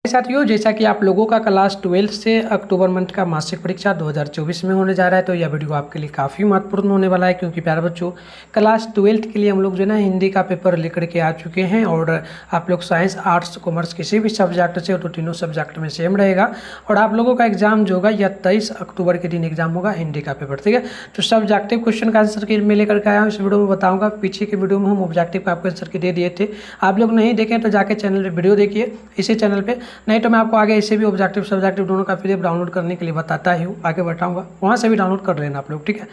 साथियों, जैसा कि आप लोगों का क्लास 12 से अक्टूबर मंथ का मासिक परीक्षा 2024 में होने जा रहा है, तो यह वीडियो आपके लिए काफ़ी महत्वपूर्ण होने वाला है, क्योंकि प्यारे बच्चों क्लास 12 के लिए हम लोग जो है ना हिंदी का पेपर लेकर के आ चुके हैं। और आप लोग साइंस, आर्ट्स, कॉमर्स किसी भी सब्जेक्ट से हो तो तीनों सब्जेक्ट में सेम रहेगा। और आप लोगों का एग्जाम जो होगा यह 23 अक्टूबर के दिन एग्जाम होगा हिंदी का पेपर, ठीक है। तो सब्जेक्टिव क्वेश्चन का आंसर की मैं लेकर के आया हूँ, इस वीडियो में बताऊँगा। पीछे की वीडियो में हम ऑब्जेक्टिव का आपको आंसर की दे दिए थे, आप लोग नहीं देखें तो जाके चैनल पर वीडियो देखिए, इसी चैनल पर। नहीं तो मैं आपको आगे ऐसे भी ऑब्जेक्टिव सब्जेक्टिव दोनों का पीडीएफ डाउनलोड करने के लिए बताता ही हूँ, आगे बताऊंगा, वहाँ से भी डाउनलोड कर लेना आप लोग, ठीक है।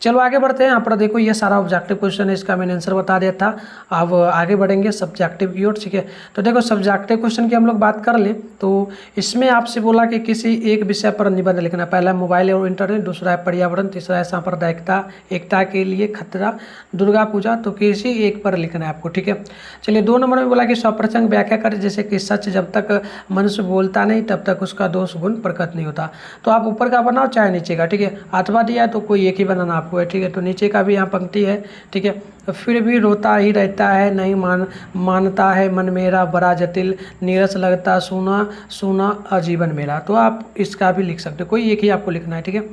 चलो आगे बढ़ते हैं। यहाँ पर देखो ये सारा ऑब्जेक्टिव क्वेश्चन है, इसका मैंने आंसर बता दिया था। अब आगे बढ़ेंगे सब्जेक्टिव की ओर, ठीक है। तो देखो सब्जेक्टिव क्वेश्चन की हम लोग बात कर लें तो इसमें आपसे बोला कि किसी एक विषय पर निबंध लिखना। पहला है मोबाइल और इंटरनेट, दूसरा है पर्यावरण, तीसरा है सांप्रदायिकता, एकता के लिए खतरा, दुर्गा पूजा। तो किसी एक पर लिखना है आपको, ठीक है। चलिए 2 नंबर में बोला कि स्वप्रसंग व्याख्या करें, जैसे कि सच जब तक मनुष्य बोलता नहीं तब तक उसका दोष गुण प्रकट नहीं होता। तो आप ऊपर का बनाओ चाहे नीचे का, ठीक है। अथवा दिया है तो कोई एक ही बनाना आपको है, ठीक है। तो नीचे का भी यहाँ पंक्ति है, ठीक है। तो फिर भी रोता ही रहता है, नहीं मानता है मन मेरा बड़ा जटिल, नीरस लगता सुना सुना आजीवन मेरा। तो आप इसका भी लिख सकते हो, कोई एक ही आपको लिखना है, ठीक है।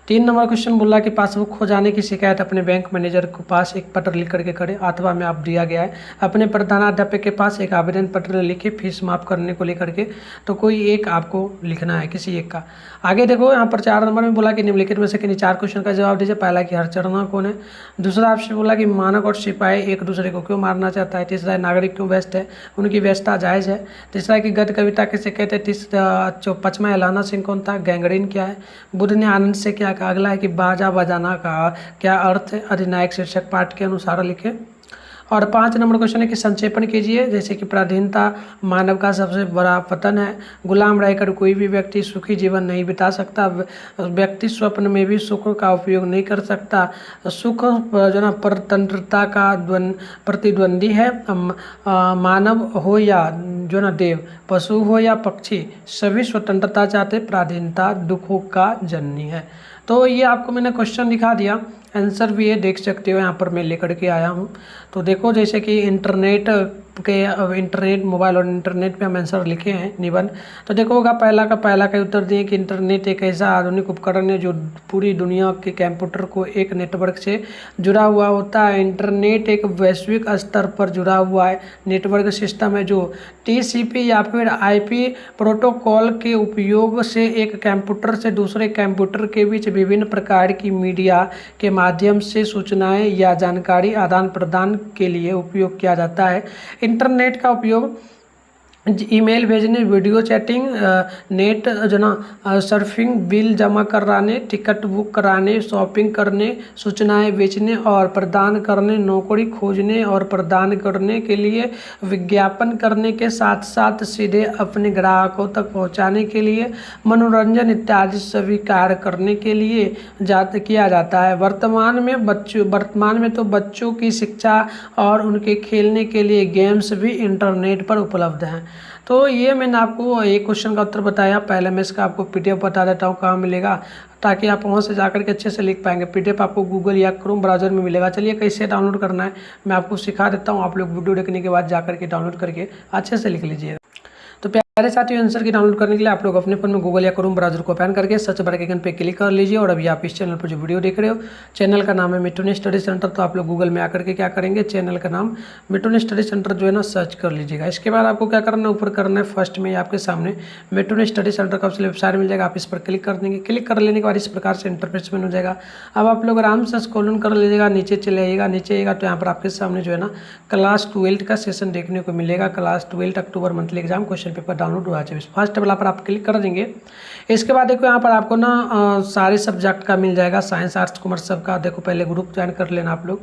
3 नंबर क्वेश्चन बोला कि पासबुक खो जाने की शिकायत अपने बैंक मैनेजर के पास एक पत्र लिख करके करें। अथवा में आप दिया गया है अपने प्रधानाध्यापक के पास एक आवेदन पत्र लिखे फीस माफ करने को लेकर के। तो कोई एक आपको लिखना है, किसी एक का। आगे देखो यहाँ पर 4 नंबर में बोला कि निम्नलिखित में से किन्हीं 4 क्वेश्चन का जवाब दीजिए। पहला कि हरचरणा कौन है, दूसरा आपसे बोला कि मानव और सिपाही एक दूसरे को क्यों मारना चाहता है, तीसरा है नागरिक क्यों व्यस्त है, उनकी व्यस्तता जायज़ है, तीसरा है कि गद्य कविता किसे कहते हैं, पाँचवा एलाना सिंह कौन था, गैंग्रीन क्या है, बुद्ध ने आनंद से क्या कहा। अगला है कि बाजा बजाना का क्या अर्थ है, अधिनायक शीर्षक पाठ के अनुसार लिखें। और 5 नंबर क्वेश्चन है कि संक्षेपण कीजिए, जैसे कि पराधीनता मानव का सबसे बड़ा पतन है, गुलाम रहकर कोई भी व्यक्ति सुखी जीवन नहीं बिता सकता, व्यक्ति स्वप्न में भी सुख का उपयोग नहीं कर सकता, सुख जो ना परतंत्रता का प्रतिद्वंदी है, मानव हो या जो ना देव, पशु हो या पक्षी, सभी स्वतंत्रता चाहते, पराधीनता दुखों का जननी है। तो ये आपको मैंने क्वेश्चन दिखा दिया, आंसर भी ये देख सकते हो, यहाँ पर मैं लेकर के आया हूँ। तो देखो जैसे कि इंटरनेट मोबाइल और इंटरनेट पे हम आंसर लिखे हैं निबंध। तो देखो होगा पहला का उत्तर दिए कि इंटरनेट एक ऐसा आधुनिक उपकरण है जो पूरी दुनिया के कंप्यूटर को एक नेटवर्क से जुड़ा हुआ होता है। इंटरनेट एक वैश्विक स्तर पर जुड़ा हुआ है नेटवर्क सिस्टम है जो TCP या फिर IP प्रोटोकॉल के उपयोग से एक कंप्यूटर से दूसरे कंप्यूटर के बीच विभिन्न प्रकार की मीडिया के माध्यम से सूचनाएं या जानकारी आदान प्रदान के लिए उपयोग किया जाता है। इंटरनेट का उपयोग ईमेल भेजने, वीडियो चैटिंग, नेट जो ना सर्फिंग, बिल जमा कराने, टिकट बुक कराने, शॉपिंग करने, सूचनाएं बेचने और प्रदान करने, नौकरी खोजने और प्रदान करने के लिए, विज्ञापन करने के साथ साथ सीधे अपने ग्राहकों तक पहुंचाने के लिए, मनोरंजन इत्यादि सभी कार्य करने के लिए किया जाता है। वर्तमान में तो बच्चों की शिक्षा और उनके खेलने के लिए गेम्स भी इंटरनेट पर उपलब्ध हैं। तो ये मैंने आपको एक क्वेश्चन का उत्तर बताया। पहले मैं इसका आपको PDF बता देता हूँ कहाँ मिलेगा, ताकि आप वहाँ से जाकर के अच्छे से लिख पाएंगे। PDF आपको गूगल या क्रोम ब्राउज़र में मिलेगा। चलिए कैसे डाउनलोड करना है मैं आपको सिखा देता हूँ, आप लोग वीडियो देखने के बाद जाकर के डाउनलोड करके अच्छे से लिख लीजिएगा। तो प्यारे साथियों, आंसर की डाउनलोड करने के लिए आप लोग अपने फोन में गूगल या क्रोम ब्राउज़र को ओपन करके सर्च बार के आइकन पे क्लिक कर लीजिए। और अभी आप इस चैनल पर जो वीडियो देख रहे हो, चैनल का नाम है मिथुन स्टडी सेंटर। तो आप लोग गूगल में आकर के क्या करेंगे, चैनल का नाम मिथुन स्टडी सेंटर जो है ना सर्च कर लीजिएगा। इसके बाद आपको क्या करना है, ऊपर करना है फर्स्ट में आपके सामने मिथुन स्टडी सेंटर का वेबसाइट मिल जाएगा, आप इस पर क्लिक कर देंगे। क्लिक कर लेने के बाद इस प्रकार से इंटरफेस में हो जाएगा। अब आप लोग आराम से स्क्रॉल कर लीजिएगा, नीचे चले आइएगा। नीचे आइएगा तो यहाँ पर आपके सामने जो है ना क्लास 12 का सेशन देखने को मिलेगा। क्लास 12 अक्टूबर monthly exam question paper download हुआ है, फर्स्ट वाला पर आप क्लिक कर देंगे। इसके बाद देखो यहाँ पर आपको ना सारे सब्जेक्ट का मिल जाएगा, साइंस, आर्ट्स, कॉमर्स सबका। देखो पहले ग्रुप ज्वाइन कर लेना आप लोग।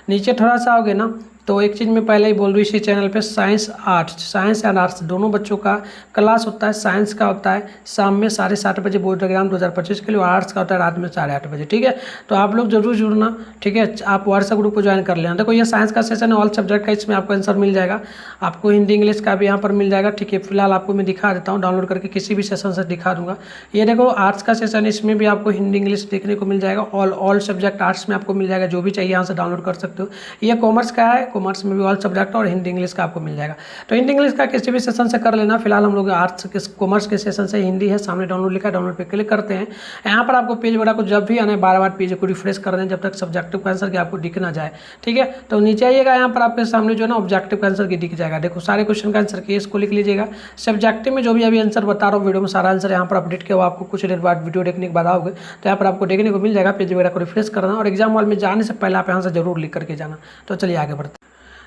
नीचे थोड़ा सा आओगे ना तो एक चीज़ मैं पहले ही बोल रही हूँ, इसी चैनल पे साइंस एंड आर्ट्स दोनों बच्चों का क्लास होता है। साइंस का होता है शाम में 7:30 बजे बोर्ड एग्जाम 2025 के लिए, आर्ट्स का होता है रात में 8:30 बजे, ठीक है। तो आप लोग जरूर जुड़ना, ठीक है। आप व्हाट्सएप ग्रुप को ज्वाइन कर लेना। देखो ये साइंस का सेशन है, ऑल सब्जेक्ट का, इसमें आपको आंसर मिल जाएगा। आपको हिंदी इंग्लिश का भी यहाँ पर मिल जाएगा, ठीक है। फिलहाल आपको मैं दिखा देता हूँ, डाउनलोड करके किसी भी सेशन से दिखा दूंगा। ये देखो आर्ट्स का सेशन, इसमें भी आपको हिंदी इंग्लिश देखने को मिल जाएगा। ऑल सब्जेक्ट आर्ट्स में आपको मिल जाएगा, जो भी चाहिए यहाँ से डाउनलोड कर सकते हो। ये कॉमर्स का है, कॉमर्स में भी ऑल सब्जेक्ट और हिंदी इंग्लिश का आपको मिल जाएगा। तो हिंदी इंग्लिश का किसी भी सेशन से कर लेना। फिलहाल हम लोग आर्ट्स के कॉमर्स के सेशन से हिंदी है, सामने डाउनलोड लिखा है, डाउनलोड पे क्लिक करते हैं। यहाँ पर आपको पेज वगैरह को जब भी आना है बार बार पेज को रिफ्रेश कर दें जब तक सब्जेक्टिव का आंसर की आपको दिख ना जाए, ठीक है। तो नीचे आइएगा, यहाँ पर आपके सामने जो है ना ऑब्जेक्टिव का आंसर की दिख जाएगा। देखो सारे क्वेश्चन का आंसर की इसको लिख लीजिएगा। सब्जेक्टिव में जो भी अभी आंसर बता रहा हूँ वीडियो में सारा आंसर यहाँ पर अपडेट किया हुआ आपको कुछ देर बाद वीडियो देखने के बाद आओगे तो यहाँ पर आपको देखने को मिल जाएगा। पेज वगैरह को रिफ्रेश करना और एग्जाम हॉल में जाने से पहले आप यहाँ से जरूर लिख करके जाना। तो चलिए आगे बढ़ते हैं।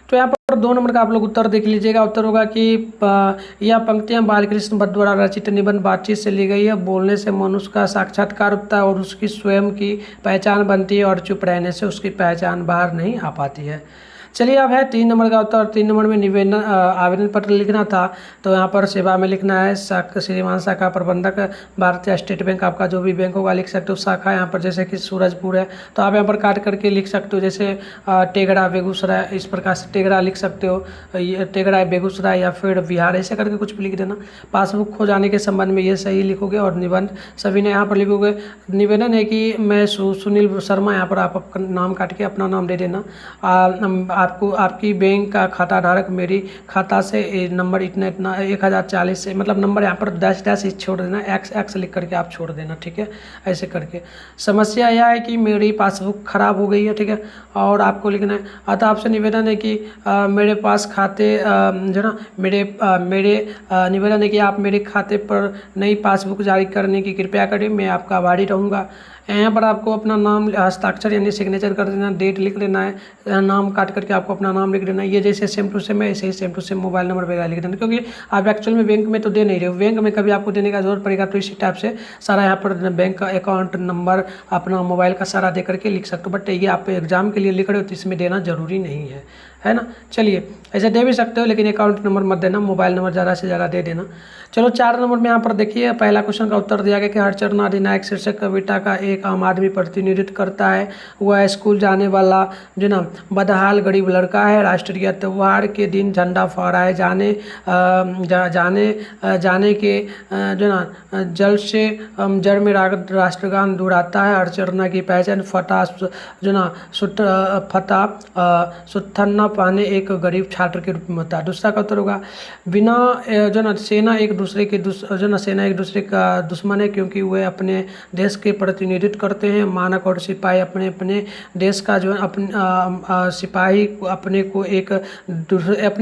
तो यहाँ पर 2 नंबर का आप लोग उत्तर देख लीजिएगा। उत्तर होगा कि यह पंक्तियाँ बालकृष्ण भट्ट द्वारा रचित निबंध बातचीत से ली गई है। बोलने से मनुष्य का साक्षात्कार होता है और उसकी स्वयं की पहचान बनती है और चुप रहने से उसकी पहचान बाहर नहीं आ पाती है। चलिए अब है 3 नंबर का उत्तर। 3 नंबर में निवेदन आवेदन पत्र लिखना था। तो यहाँ पर सेवा में लिखना है श्रीमान शाखा प्रबंधक भारतीय स्टेट बैंक, आपका जो भी बैंक होगा लिख सकते हो। शाखा यहाँ पर जैसे कि सूरजपुर है तो आप यहाँ पर काट करके लिख सकते हो, जैसे टेगड़ा बेगूसराय, इस प्रकार से टेगड़ा लिख सकते हो, ये टेगड़ा बेगूसराय या फिर बिहार, ऐसे करके कुछ भी लिख देना। पासबुक खो जाने के संबंध में ये सही लिखोगे और निबंध सभी ने यहाँ पर लिखोगे। निवेदन है कि मैं सुनील शर्मा, यहाँ पर आप अपना नाम काट के अपना नाम दे देना। आपको आपकी बैंक का खाता धारक मेरी खाता से नंबर इतना 1040 से, मतलब नंबर यहाँ पर डैश छोड़ देना, एक्स लिख करके आप छोड़ देना, ठीक है। ऐसे करके समस्या यह है कि मेरी पासबुक खराब हो गई है, ठीक है, और आपको लिखना है। अतः आपसे निवेदन है कि मेरे पास खाते जो ना मेरे निवेदन है कि आप मेरे खाते पर नई पासबुक जारी करने की कृपया करें, मैं आपका आभारी रहूँगा। यहाँ पर आपको अपना नाम हस्ताक्षर यानी सिग्नेचर कर देना, डेट लिख लेना है, नाम काट करके आपको अपना नाम लिख देना है। ये जैसे सेम टू सेम है ऐसे ही same to same mobile number वगैरह लिख देना, क्योंकि आप एक्चुअल में बैंक में तो दे नहीं रहे हो। बैंक में कभी आपको देने का जरूरत पड़ेगा तो इसी टाइप से सारा यहाँ पर बैंक का अकाउंट नंबर अपना मोबाइल का सारा दे करके लिख सकते हो। बट ये आप एग्जाम के लिए लिख रहे हो तो इसमें देना जरूरी नहीं है ना। चलिए ऐसे दे भी सकते हो लेकिन अकाउंट नंबर मत देना, मोबाइल नंबर ज़्यादा से ज़्यादा दे देना। चलो 4 नंबर में यहाँ पर देखिए पहला क्वेश्चन का उत्तर दिया गया कि हरिचरण अधिनायक शीर्षक कविता का एक आम आदमी प्रतिनिधित्व करता है। वह स्कूल जाने वाला जो ना बदहाल गरीब लड़का है। राष्ट्रीय त्यौहार के दिन झंडा फहराए जाने के जो ना जल से जड़ में राष्ट्रगान दोहराता है। हरिचरण की पहचान सुथन्ना पाने एक गरीब छात्र के रूप में होता है। दूसरा का उत्तर होगा बिना जो ना सेना एक दूसरे का दुश्मन है क्योंकि वे अपने देश के प्रतिनिधित्व करते हैं। मानक और सिपाही अपने अपने देश का जो है सिपाही अपने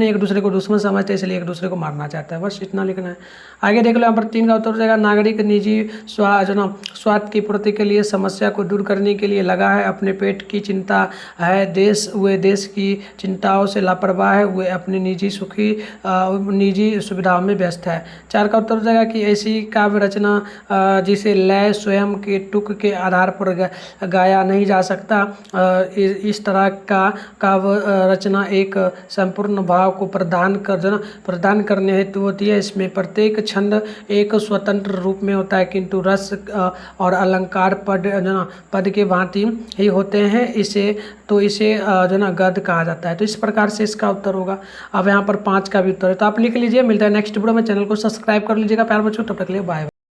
एक दूसरे को दुश्मन समझते हैं, इसलिए एक दूसरे को मारना चाहता है। बस इतना लिखना है। आगे देख लो, यहाँ पर 3 का उत्तर हो जाएगा नागरिक निजी स्वार्थ की पूर्ति के लिए समस्या को दूर करने के लिए लगा है। अपने पेट की चिंता है, वे देश की चिंताओं से लापरवाह है, वे अपने निजी सुविधाओं में व्यस्त है। 4 का उत्तर हो जाएगा कि ऐसी काव्य रचना जिसे लय स्वयं के तुक के आधार पर गाया नहीं जा सकता, इस तरह का काव्य रचना एक संपूर्ण भाव को प्रदान करने हेतु होती है। इसमें प्रत्येक छंद एक स्वतंत्र रूप में होता है किंतु रस और अलंकार पद के भांति ही होते हैं। इसे जो ना गद्य कहा जाता है। तो इस प्रकार से इसका उत्तर होगा। अब यहाँ पर 5 का भी उत्तर है तो आप लिख लीजिए। मिलता है नेक्स्ट वीडियो में। चैनल को सब्सक्राइब कर लीजिएगा प्यारे बच्चों। तब तक के लिए बाय।